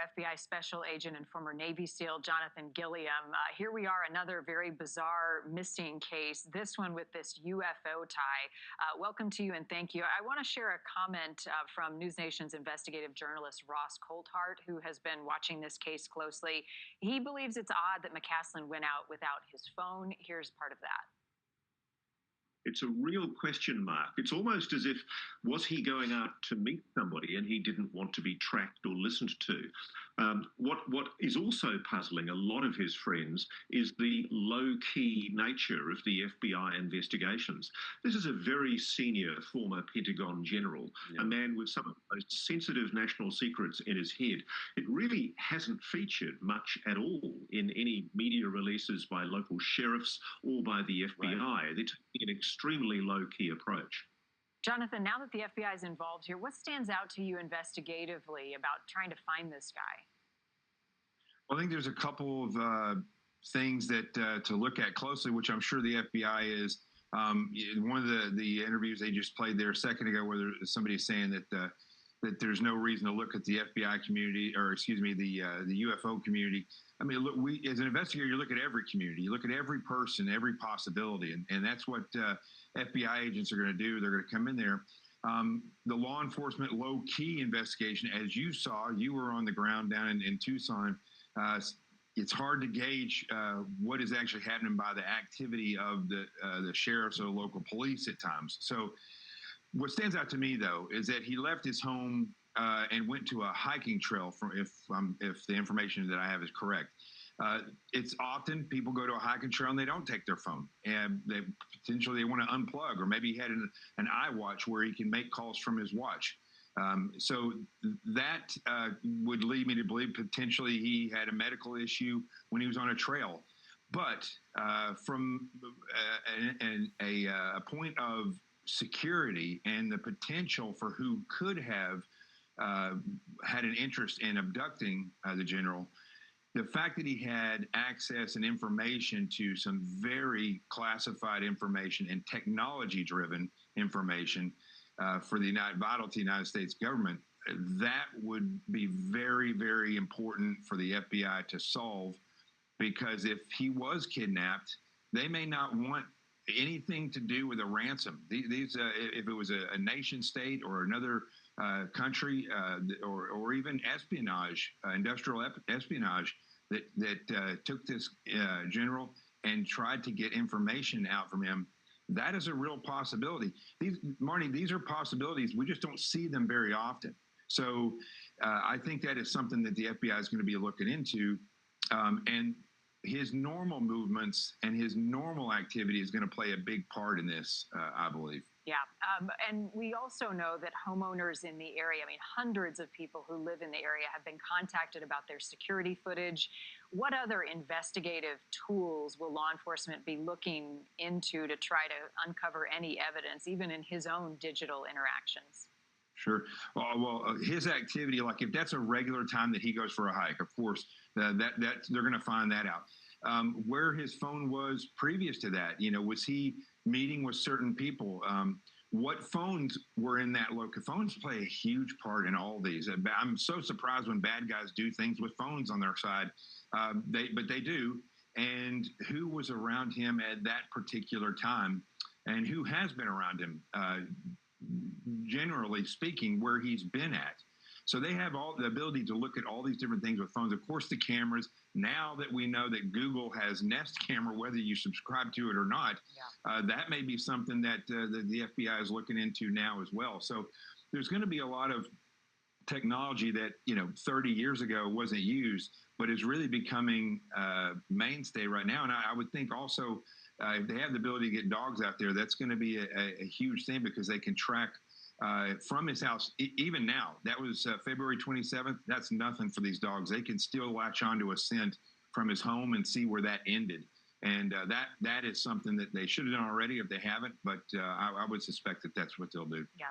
FBI special agent and former Navy SEAL Jonathan Gilliam. Here we are, another very bizarre missing case, this one with this UFO tie. Welcome to you and thank you. I want to share a comment from News Nation's investigative journalist Ross Coulthart, who has been watching this case closely. He believes it's odd that McCaslin went out without his phone. Here's part of that. It's a real question mark. It's almost as if, was he going out to meet somebody and he didn't want to be tracked or listened to? What is also puzzling a lot of his friends is the low-key nature of the FBI investigations. This is a very senior former Pentagon general, a man with some of the most sensitive national secrets in his head. It really hasn't featured much at all in any media releases by local sheriffs or by the FBI. Right. They're taking an extremely low-key approach. Jonathan, now that the FBI is involved here, what stands out to you investigatively about trying to find this guy? Well, I think there's a couple of things that to look at closely, which I'm sure the FBI is. One of the interviews they just played there a second ago, where somebody's saying that that there's no reason to look at the FBI community, or excuse me, the UFO community. I mean, look, we as an investigator, you look at every community, you look at every person, every possibility, and that's what FBI agents are going to do. They're going to come in there. The law enforcement low-key investigation, as you saw, you were on the ground down in Tucson. It's hard to gauge what is actually happening by the activity of the sheriffs or the local police at times. So what stands out to me, though, is that he left his home and went to a hiking trail, if the information that I have is correct. It's often people go to a hiking trail and they don't take their phone, and they potentially want to unplug, or maybe he had an iWatch where he can make calls from his watch. So that would lead me to believe potentially he had a medical issue when he was on a trail. But from a point of security and the potential for who could have had an interest in abducting the general, the fact that he had access and information to some very classified information and technology-driven information for the vital to the United States government, that would be very, very important for the FBI to solve, because if he was kidnapped, they may not want anything to do with a ransom. If it was a nation state or another country, or even espionage, industrial espionage, that took this general and tried to get information out from him, that is a real possibility. Marnie, these are possibilities. We just don't see them very often. So I think that is something that the FBI is going to be looking into. And his normal movements and his normal activity is going to play a big part in this, I believe. Yeah, and we also know that homeowners in the area, I mean, hundreds of people who live in the area have been contacted about their security footage. What other investigative tools will law enforcement be looking into to try to uncover any evidence, even in his own digital interactions? Sure. Well, his activity, like if that's a regular time that he goes for a hike, of course, that they're going to find that out. Where his phone was previous to that, was he meeting with certain people? What phones were in that location? Phones play a huge part in all these. I'm so surprised when bad guys do things with phones on their side, but they do. And who was around him at that particular time, and who has been around him, generally speaking, where he's been at. So they have all the ability to look at all these different things with phones. Of course, the cameras. Now that we know that Google has Nest Camera, whether you subscribe to it or not, that may be something that the FBI is looking into now as well. So there's going to be a lot of technology that 30 years ago wasn't used, but is really becoming mainstay right now. And I would think also if they have the ability to get dogs out there, that's going to be a huge thing, because they can track from his house. Even now, that was February 27th. That's nothing for these dogs. They can still latch onto a scent from his home and see where that ended. And that is something that they should have done already if they haven't. But I would suspect that that's what they'll do. Yeah.